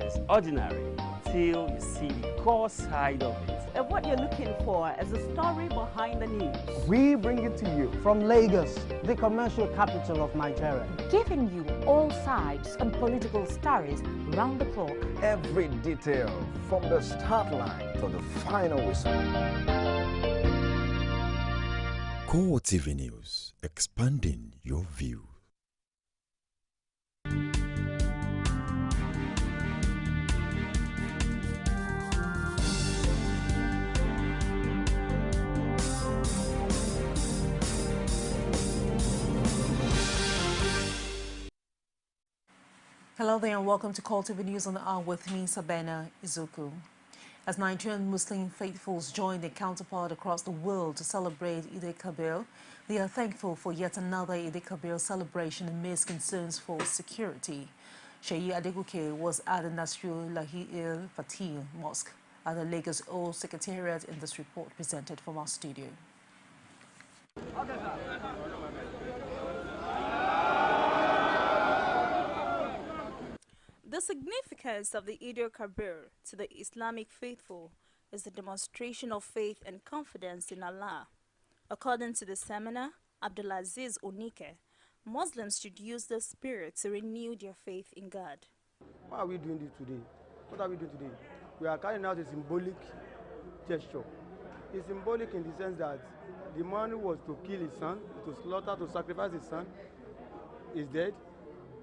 is ordinary till you see the core side of it. And what you're looking for is the story behind the news. We bring it to you from Lagos, the commercial capital of Nigeria. Giving you all sides and political stories round the clock. Every detail from the start line to the final whistle. CoreTV News, expanding your view. Hello there and welcome to CoreTV News on the hour with me, Sabena Izuku. As Nigerian Muslim faithfuls join their counterpart across the world to celebrate Eid-el-Kabir, they are thankful for yet another Eid-el-Kabir celebration amidst concerns for security. Sheyi Adegoke was at the Nasrul Lahi Fatih Mosque at the Lagos Old Secretariat in this report presented from our studio. The significance of the Eid-el-Kabir to the Islamic faithful is the demonstration of faith and confidence in Allah. According to the seminar, Abdulaziz Onike, Muslims should use the spirit to renew their faith in God. Why are we doing this today? What are we doing today? We are carrying out a symbolic gesture. It's symbolic in the sense that the man who was to kill his son, to slaughter, to sacrifice his son, is dead.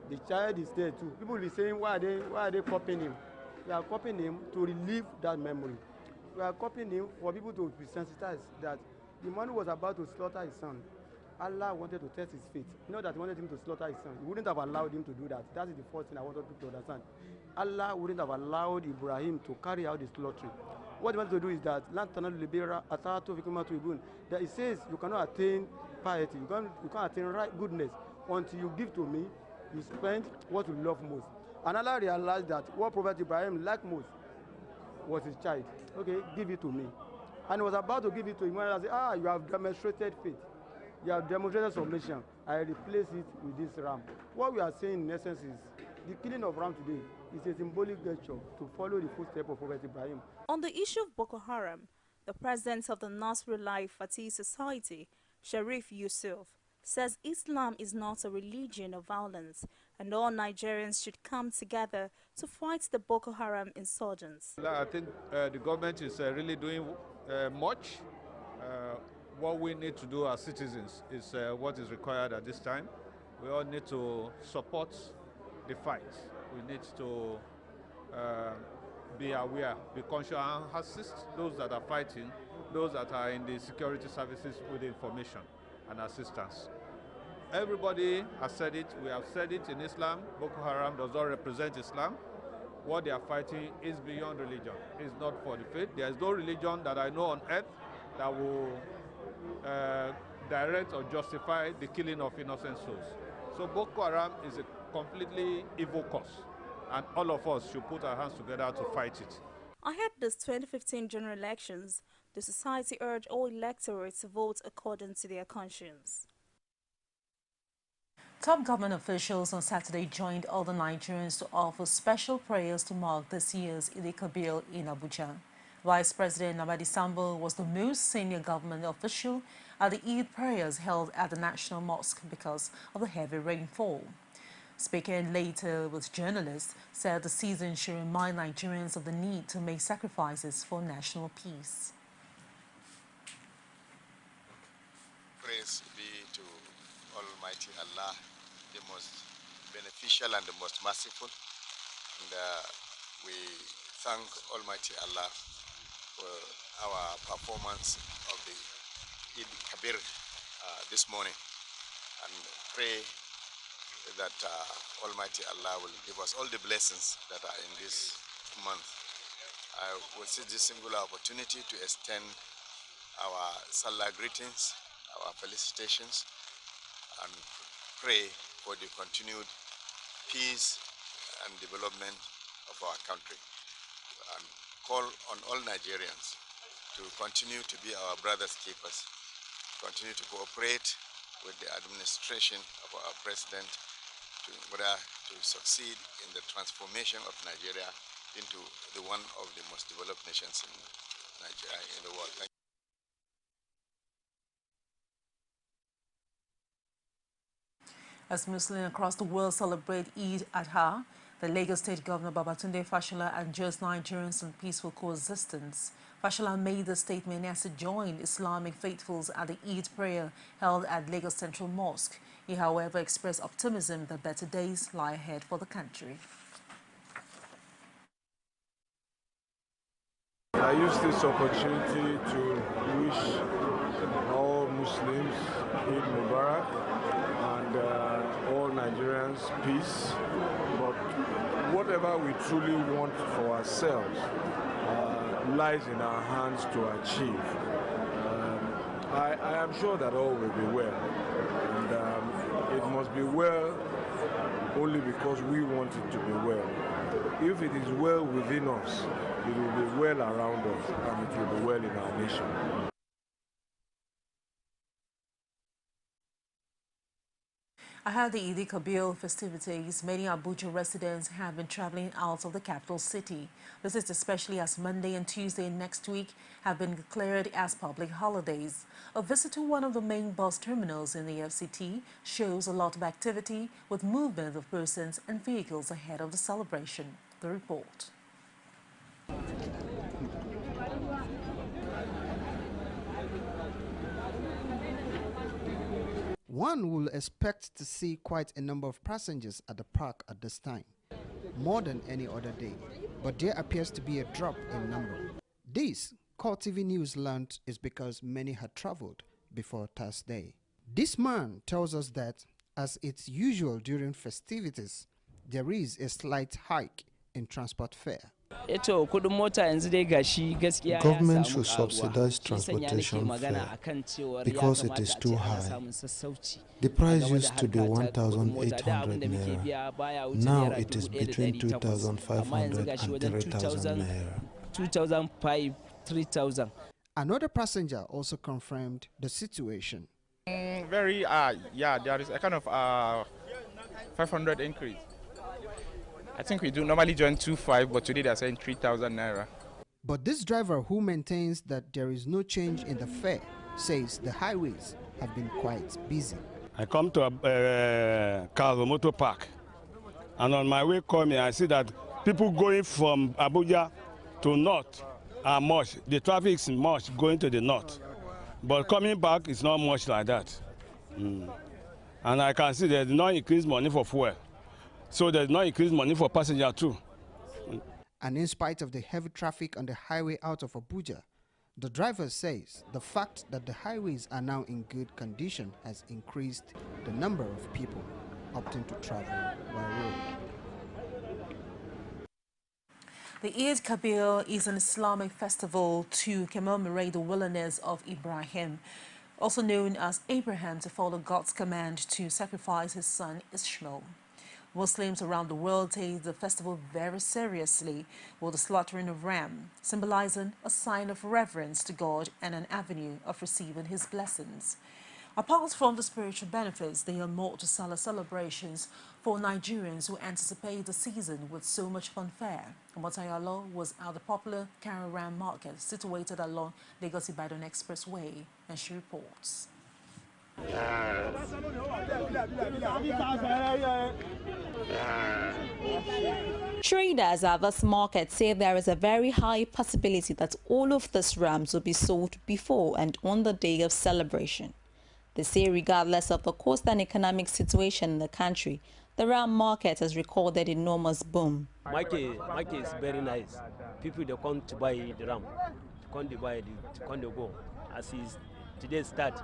The child is there too. People will be saying, why are they copying him? We are copying him to relieve that memory. We are copying him for people to be sensitized that the man who was about to slaughter his son, Allah wanted to test his faith. Not that he wanted him to slaughter his son. He wouldn't have allowed him to do that. That is the first thing I wanted people to understand. Allah wouldn't have allowed Ibrahim to carry out the slaughtering. What he wanted to do is that that he says you cannot attain piety, you can't attain right goodness until you give to me. You spend what you love most. And Allah realized that what Prophet Ibrahim liked most was his child. Okay, give it to me. And he was about to give it to him when I said, you have demonstrated faith. You have demonstrated submission. I replace it with this ram. What we are saying in essence is the killing of ram today is a symbolic gesture to follow the footsteps of Prophet Ibrahim. On the issue of Boko Haram, the president of the Nasrullah Fatih Society, Sharif Yusuf, says Islam is not a religion of violence and all Nigerians should come together to fight the Boko Haram insurgents. I think the government is really doing much. What we need to do as citizens is what is required at this time. We all need to support the fight. We need to be aware, be conscious, and assist those that are fighting, those that are in the security services with information and assistance. Everybody has said it, we have said it in Islam. Boko Haram does not represent Islam. What they are fighting is beyond religion. It's not for the faith. There is no religion that I know on earth that will direct or justify the killing of innocent souls. So Boko Haram is a completely evil cause, and all of us should put our hands together to fight it. Ahead of this 2015 general elections, the society urged all electorates to vote according to their conscience. Top government officials on Saturday joined other Nigerians to offer special prayers to mark this year's Eid-el-Kabir in Abuja. Vice President Namadi Sambo was the most senior government official at the Eid prayers held at the National Mosque because of the heavy rainfall. Speaking later with journalists, said the season should remind Nigerians of the need to make sacrifices for national peace. Praise be to Almighty Allah, the most beneficial and the most merciful. And we thank Almighty Allah for our performance of the Eid Kabir this morning, and pray that Almighty Allah will give us all the blessings that are in this month. I will seize this singular opportunity to extend our Salah greetings, our felicitations, and pray for the continued peace and development of our country, and call on all Nigerians to continue to be our brothers keepers, continue to cooperate with the administration of our president in order to succeed in the transformation of Nigeria into the one of the most developed nations in Nigeria, in the world. Thank you. As Muslims across the world celebrate Eid Adha, the Lagos State Governor Babatunde Fashola urged Nigerians on peaceful coexistence. Fashola made the statement as he joined Islamic faithfuls at the Eid prayer held at Lagos Central Mosque. He, however, expressed optimism that better days lie ahead for the country. I use this opportunity to wish all Muslims Eid Mubarak and all Nigerians peace. But whatever we truly want for ourselves lies in our hands to achieve. I am sure that all will be well, and it must be well only because we want it to be well. If it is well within us, it will be well around us, and it will be well in our nation. Ahead of the Eid Kabir festivities, many Abuja residents have been traveling out of the capital city. This is especially as Monday and Tuesday next week have been declared as public holidays. A visit to one of the main bus terminals in the FCT shows a lot of activity with movement of persons and vehicles ahead of the celebration. The report. One will expect to see quite a number of passengers at the park at this time, more than any other day, but there appears to be a drop in number. This, CoreTV News learned, is because many had traveled before Thursday. This man tells us that, as it's usual during festivities, there is a slight hike in transport fare. Government should subsidize transportation fare because it is too high. The price used to be 1,800 naira. Now it is between 2,500 and 3,000 naira. 2,500, 3,000. Another passenger also confirmed the situation. Yeah, there is a kind of 500 increase. I think we do normally join 2,500, but today they're saying 3,000 naira. But this driver, who maintains that there is no change in the fare, says the highways have been quite busy. I come to Motor Park, and on my way coming, I see that people going from Abuja to north are much. The traffic is much going to the north, but coming back is not much like that. And I can see there's no increased money for fuel. So there's no increased money for passenger too. And in spite of the heavy traffic on the highway out of Abuja, the driver says the fact that the highways are now in good condition has increased the number of people opting to travel by road. The Eid Kabir is an Islamic festival to commemorate the willingness of Ibrahim, also known as Abraham, to follow God's command to sacrifice his son Ishmael. Muslims around the world take the festival very seriously, with the slaughtering of ram, symbolizing a sign of reverence to God and an avenue of receiving his blessings. Apart from the spiritual benefits, there are more to celebrations for Nigerians who anticipate the season with so much fanfare. Motayalo was at the popular Caravan Market situated along Lagos-Ibadan Expressway, and she reports. Traders at this market say there is a very high possibility that all of these rams will be sold before and on the day of celebration. They say regardless of the cost and economic situation in the country, the ram market has recorded enormous boom. Market is very nice. People, they come to buy the ram, to come to buy to come to go. As is today start,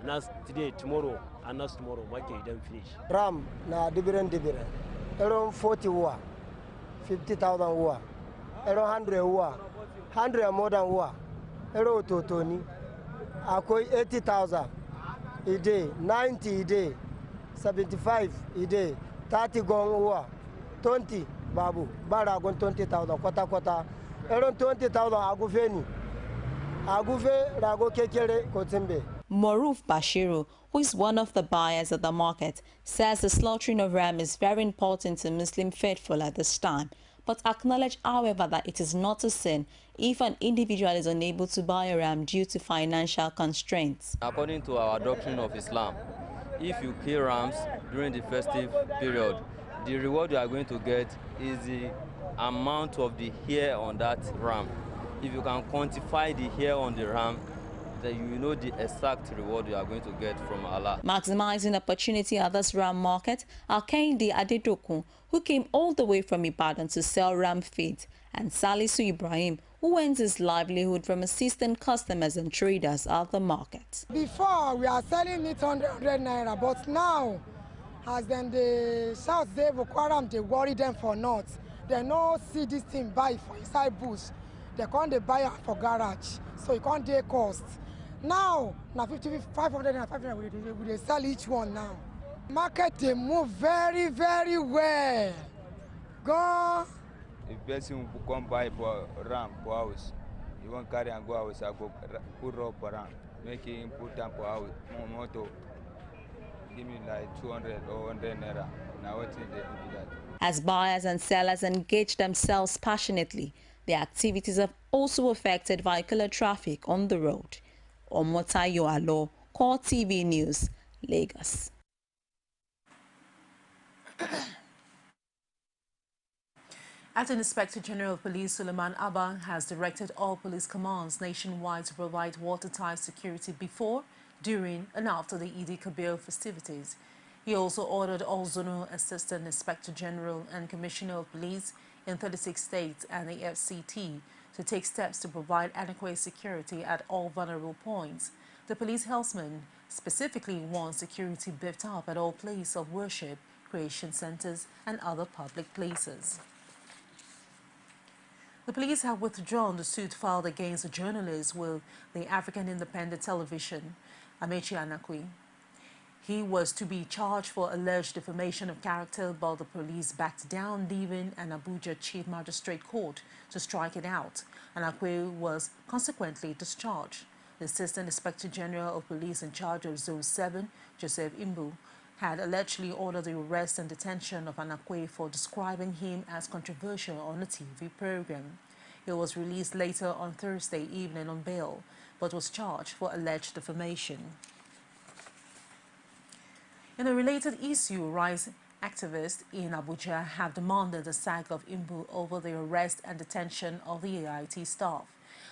now today, tomorrow, and not tomorrow, market don't finish. Ram na different. Around 40 wa, 50,000 wa, around 100 wa, 100 more than wa, around Totoni, akoi 80,000 a day, 90 a day, 75 a day, 30 gong wa, 20 babu, baragon 20,000, kota, around 20,000 agufeni, agufe rago kekere kotimbe. Moruf Bashiru, who is one of the buyers at the market, says the slaughtering of ram is very important to Muslim faithful at this time, but acknowledged, however, that it is not a sin if an individual is unable to buy a ram due to financial constraints. According to our doctrine of Islam, if you kill rams during the festive period, the reward you are going to get is the amount of the hair on that ram. If you can quantify the hair on the ram, then you know the exact reward you are going to get from Allah. Maximizing opportunity at this ram market are Kehinde Adedokun, who came all the way from Ibadan to sell ram feet, and Salisu Ibrahim, who earns his livelihood from assisting customers and traders at the market. Before, we are selling it 100 naira, but now, as then they shout they Haram, they worry them for not. They no see this thing buy for inside bush. They can't they buy for garage, so you can't they cost. Now, 500 and 500, we sell each one now. Market, they move very, very well. Go. If person come buy for ram for house, you won't carry and go house, I go put up for ram, make him put them for house, motor. Give me like 200 or 100 naira. Now what is they do that? As buyers and sellers engage themselves passionately, their activities have also affected vehicular traffic on the road. Omotayo Alo, CoreTV News, Lagos. Acting Inspector General of Police Suleiman Abba has directed all police commands nationwide to provide watertight security before, during and after the Eid-el-Kabir festivities. He also ordered all Zonal Assistant Inspector General and Commissioner of Police in 36 states and the FCT to take steps to provide adequate security at all vulnerable points. The police helmsman specifically wants security beefed up at all places of worship, creation centers, and other public places. The police have withdrawn the suit filed against a journalist with the African Independent Television, Amechi Anakwi. He was to be charged for alleged defamation of character, but the police backed down, leaving an Abuja Chief Magistrate Court to strike it out. Anakwe was consequently discharged. The Assistant Inspector General of Police in charge of Zone 7, Joseph Imbu, had allegedly ordered the arrest and detention of Anakwe for describing him as controversial on a TV program. He was released later on Thursday evening on bail, but was charged for alleged defamation. In a related issue, rights activists in Abuja have demanded the sack of Imbu over the arrest and detention of the AIT staff.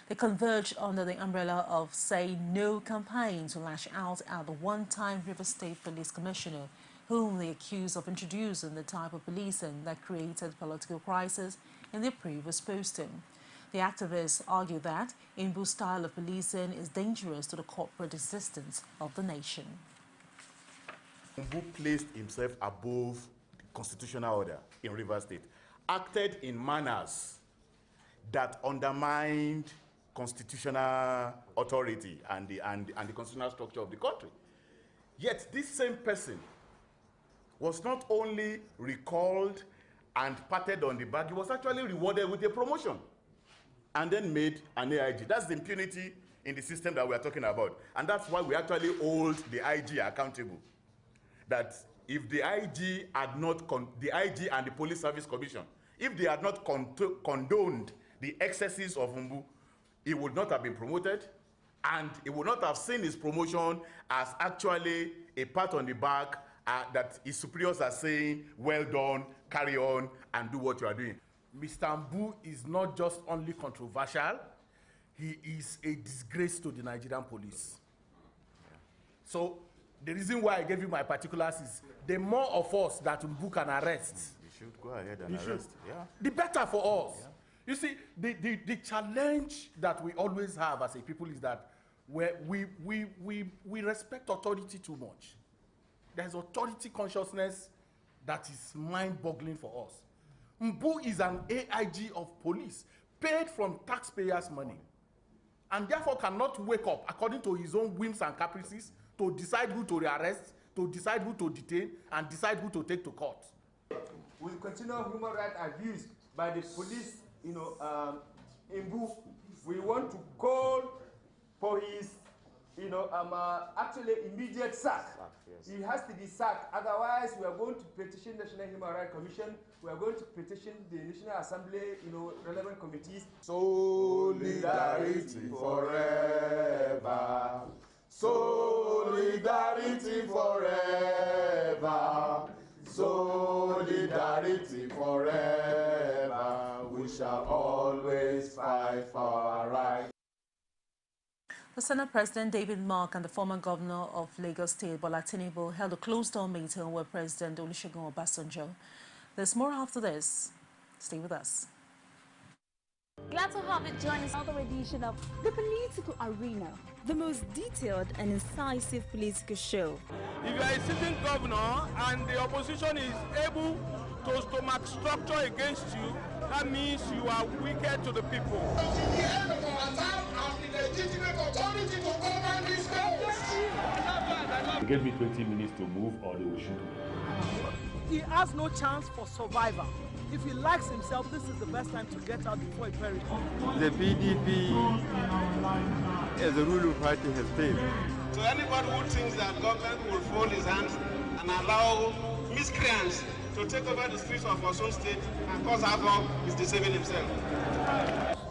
They converged under the umbrella of Say No campaign to lash out at the one-time River State Police Commissioner, whom they accused of introducing the type of policing that created political crisis in their previous posting. The activists argue that Imbu's style of policing is dangerous to the corporate existence of the nation. Imbu placed himself above the constitutional order in Rivers State, acted in manners that undermined constitutional authority and the constitutional structure of the country. Yet this same person was not only recalled and patted on the back, he was actually rewarded with a promotion and then made an AIG. That's the impunity in the system that we are talking about. And that's why we actually hold the IG accountable. That if the IG had not, the IG and the Police Service Commission, if they had not condoned the excesses of Imbu, he would not have been promoted, and he would not have seen his promotion as actually a pat on the back that his superiors are saying, well done, carry on, and do what you are doing. Mr. Imbu is not just only controversial, he is a disgrace to the Nigerian police. So the reason why I gave you my particulars is the more of us that Imbu can arrest, you should go ahead and arrest. Yeah. The better for us. Yeah. You see, the challenge that we always have as a people is that we respect authority too much. There's authority consciousness that is mind-boggling for us. Imbu is an AIG of police, paid from taxpayers' money, and therefore cannot wake up according to his own whims and caprices to decide who to arrest, to decide who to detain, and decide who to take to court. With continual human rights abuse by the police, Imbu, we want to call for his actually immediate sack. Yes. He has to be sacked. Otherwise, we are going to petition National Human Rights Commission. We are going to petition the National Assembly, relevant committees. Solidarity forever. Solidarity forever. Solidarity forever. We shall always fight for our rights. The Senate President David Mark and the former governor of Lagos State, Bola Tinubu, held a closed-door meeting with President Olusegun Obasanjo. There's more after this. Stay with us. Glad to have you join us on another edition of The Political Arena, the most detailed and incisive political show. If you are a sitting governor and the opposition is able to stomach structure against you, that means you are wicked to the people. They gave me 20 minutes to move or they will shoot me. He has no chance for survival. If he likes himself, this is the best time to get out before he perishes. The PDP as a ruling party has failed. So anybody who thinks that government will fold his hands and allow miscreants to take over the streets of our own state and cause havoc is deceiving himself.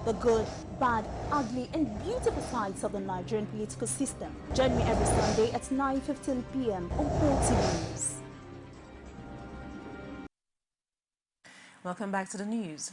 The good, bad, ugly, and beautiful sides of the Nigerian political system. Join me every Sunday at 9:15 p.m. on CoreTV News. Welcome back to the news.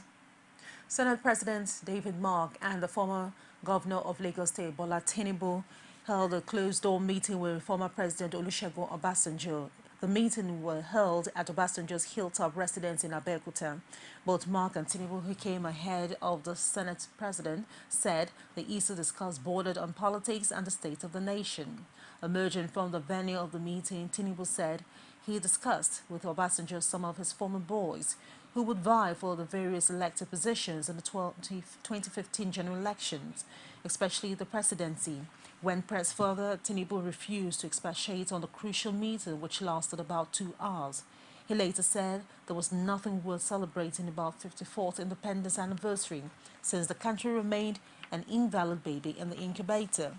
Senate President David Mark and the former governor of Lagos State, Bola Tinubu, held a closed-door meeting with former President Olusegun Obasanjo. The meeting was held at Obasanjo's hilltop residence in Abeokuta. Both Mark and Tinubu, who came ahead of the Senate President, said the issue discussed bordered on politics and the state of the nation. Emerging from the venue of the meeting, Tinubu said he discussed with Obasanjo some of his former boys who would vie for the various elected positions in the 2015 general elections, especially the presidency. When pressed further, Tinubu refused to expatiate on the crucial meeting, which lasted about 2 hours. He later said there was nothing worth celebrating about 54th independence anniversary, since the country remained an invalid baby in the incubator.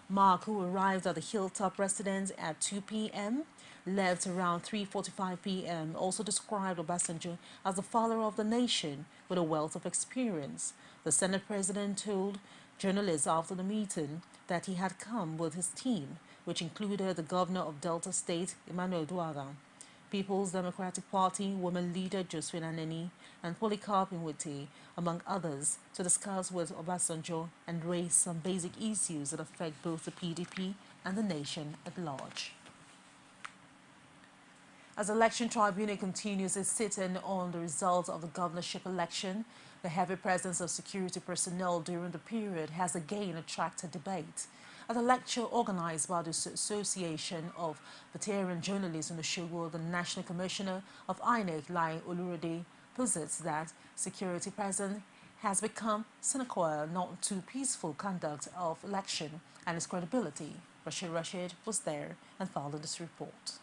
Mark, who arrived at the hilltop residence at 2 p.m., left around 3:45 p.m., also described Obasanjo as the father of the nation with a wealth of experience. The Senate President told journalists after the meeting that he had come with his team, which included the governor of Delta State, Emmanuel Duaga, People's Democratic Party women leader Josephine Aneni, and Polycarp Inwite, among others, to discuss with Obasanjo and raise some basic issues that affect both the PDP and the nation at large. As the election tribunal continues its sitting on the results of the governorship election, the heavy presence of security personnel during the period has again attracted debate. At a lecture organized by the Association of Veteran Journalists in Osogbo, the National Commissioner of INEC, Lai Olurode, posits that security presence has become sine qua non to peaceful conduct of election and its credibility. Rashid was there and filed this report.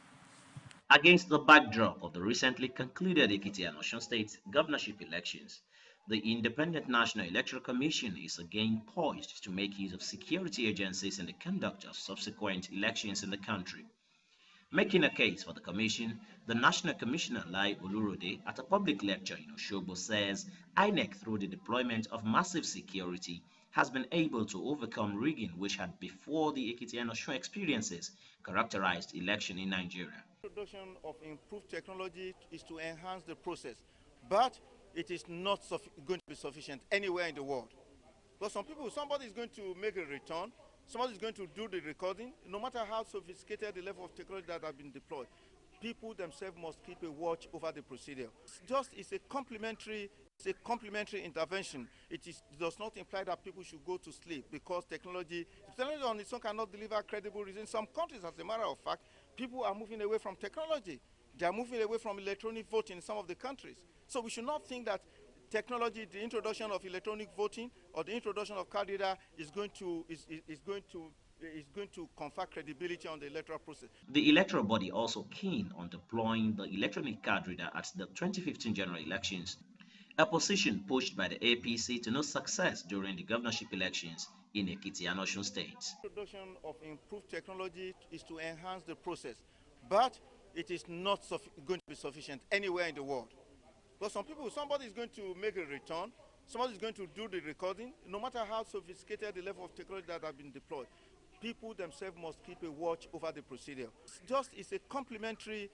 Against the backdrop of the recently concluded Ekiti and Osun State governorship elections, the Independent National Electoral Commission is again poised to make use of security agencies in the conduct of subsequent elections in the country. Making a case for the commission, the National Commissioner Lai Olurode, at a public lecture in Osogbo, says INEC, through the deployment of massive security, has been able to overcome rigging which had before the Ekiti and Osun experiences characterized election in Nigeria. Introduction of improved technology is to enhance the process, but it is not going to be sufficient anywhere in the world. But somebody is going to make a return, somebody is going to do the recording, no matter how sophisticated the level of technology that have been deployed. People themselves must keep a watch over the procedure. It's a complementary intervention. It does not imply that people should go to sleep because technology on its own cannot deliver credible results. In some countries, as a matter of fact, people are moving away from technology. They are moving away from electronic voting in some of the countries. So we should not think that technology, the introduction of electronic voting or the introduction of card reader is going to confer credibility on the electoral process. The electoral body also keen on deploying the electronic card reader at the 2015 general elections. a position pushed by the APC to no success during the governorship elections in Ekiti and Osun states. Introduction of improved technology is to enhance the process, but it is not going to be sufficient anywhere in the world. Because somebody is going to make a return, somebody is going to do the recording, no matter how sophisticated the level of technology that have been deployed. People themselves must keep a watch over the procedure. It's a complementary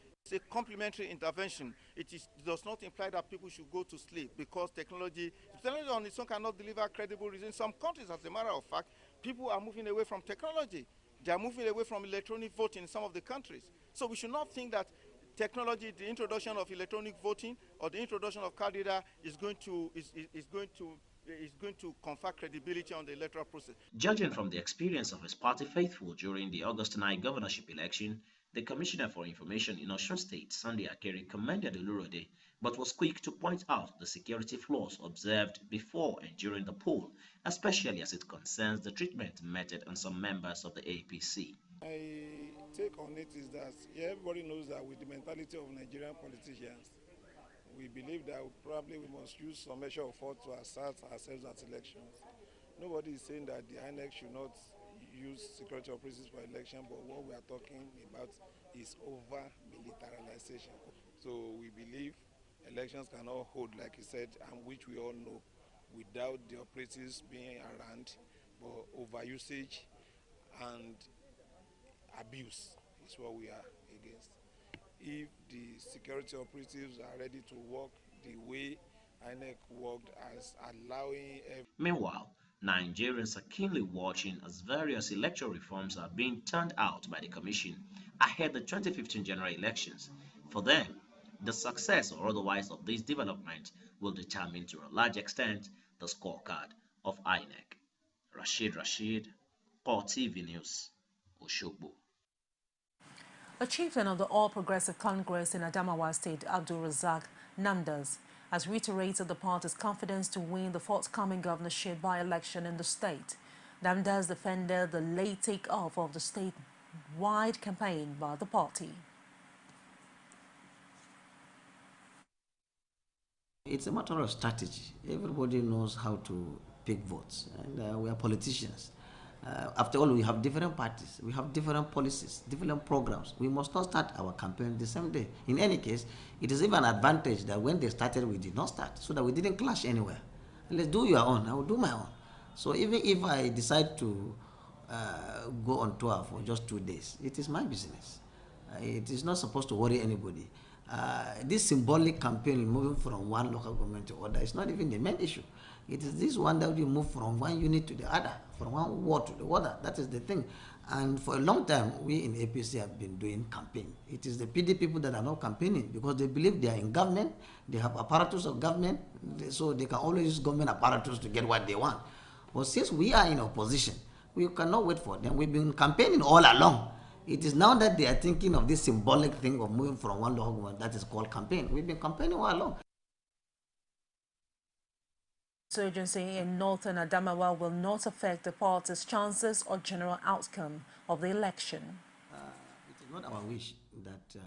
intervention. It does not imply that people should go to sleep because technology on its own cannot deliver credible results. In some countries, as a matter of fact, people are moving away from technology. They are moving away from electronic voting in some of the countries. So we should not think that technology, the introduction of electronic voting or the introduction of card reader is going to confer credibility on the electoral process. Judging from the experience of his party faithful during the August 9 governorship election, the Commissioner for Information in Osun State, Sunday Akere, commended Olurode, but was quick to point out the security flaws observed before and during the poll, especially as it concerns the treatment meted on some members of the APC. My take on it is that everybody knows that with the mentality of Nigerian politicians, we believe that we must use some measure of force to assert ourselves at elections. Nobody is saying that the INEC should not use security operatives for election, but what we are talking about is over-militarization. So we believe elections cannot hold, like he said, and which we all know, without the operatives being around, but overusage and abuse is what we are against. If the security operatives are ready to work the way INEC worked, as allowing... Meanwhile, Nigerians are keenly watching as various electoral reforms are being turned out by the Commission ahead the 2015 general elections. For them, the success or otherwise of this development will determine to a large extent the scorecard of INEC. Rashid, CoreTV News, Oshogbo. A chieftain of the All Progressive Congress in Adamawa State, Abdul Razak Namdas, has reiterated the party's confidence to win the forthcoming governorship by-election in the state. Namdas defended the late take-off of the statewide campaign by the party. It's a matter of strategy. Everybody knows how to pick votes, and we are politicians. After all, we have different parties, we have different policies, different programs. We must not start our campaign the same day. In any case, it is even an advantage that when they started, we did not start, so that we didn't clash anywhere. Let's do your own, I will do my own. So even if I decide to go on tour for just 2 days, it is my business. It is not supposed to worry anybody. This symbolic campaign moving from one local government to other is not even the main issue. It is this one that you move from one unit to the other, from one ward to the other. That is the thing. And for a long time, we in APC have been doing campaign. It is the PD people that are not campaigning because they believe they are in government, they have apparatus of government, so they can always use government apparatus to get what they want. But since we are in opposition, we cannot wait for them. We've been campaigning all along. It is now that they are thinking of this symbolic thing of moving from one local government that is called campaign. We've been campaigning all along. Insurgency in northern Adamawa will not affect the party's chances or general outcome of the election. It is not our wish that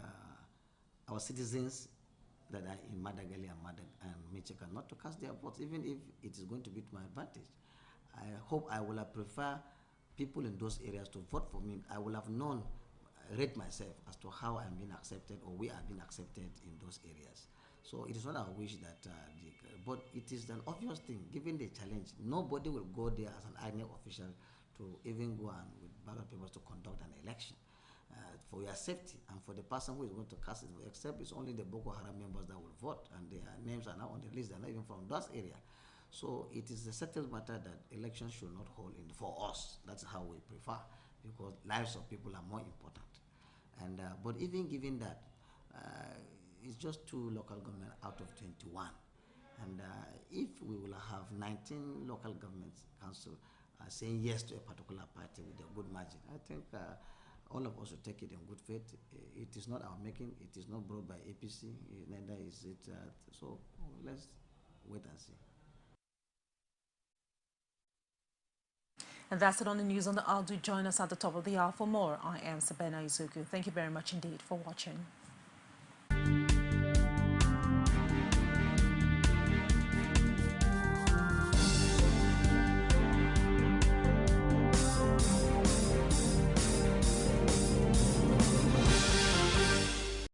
our citizens that are in Madagali and Michoacan not to cast their votes, even if it is going to be to my advantage. I hope I will have prefer people in those areas to vote for me. I will have known, rate myself as to how I'm being accepted or we are being accepted in those areas. So it is not our wish that, but it is an obvious thing, given the challenge. Nobody will go there as an INEC official to even go and with ballot papers to conduct an election. For your safety and for the person who is going to cast it, except it's only the Boko Haram members that will vote, and their names are now on the list, they're not even from that area. So it is a settled matter that elections should not hold in for us. That's how we prefer, because lives of people are more important. And but even given that, it's just 2 local governments out of 21. And if we will have 19 local governments council saying yes to a particular party with a good margin, I think all of us should take it in good faith. It is not our making. It is not brought by APC. Neither is it. So let's wait and see. And that's it on the news on the hour. Do join us at the top of the hour for more. I am Sabena Izuku. Thank you very much indeed for watching.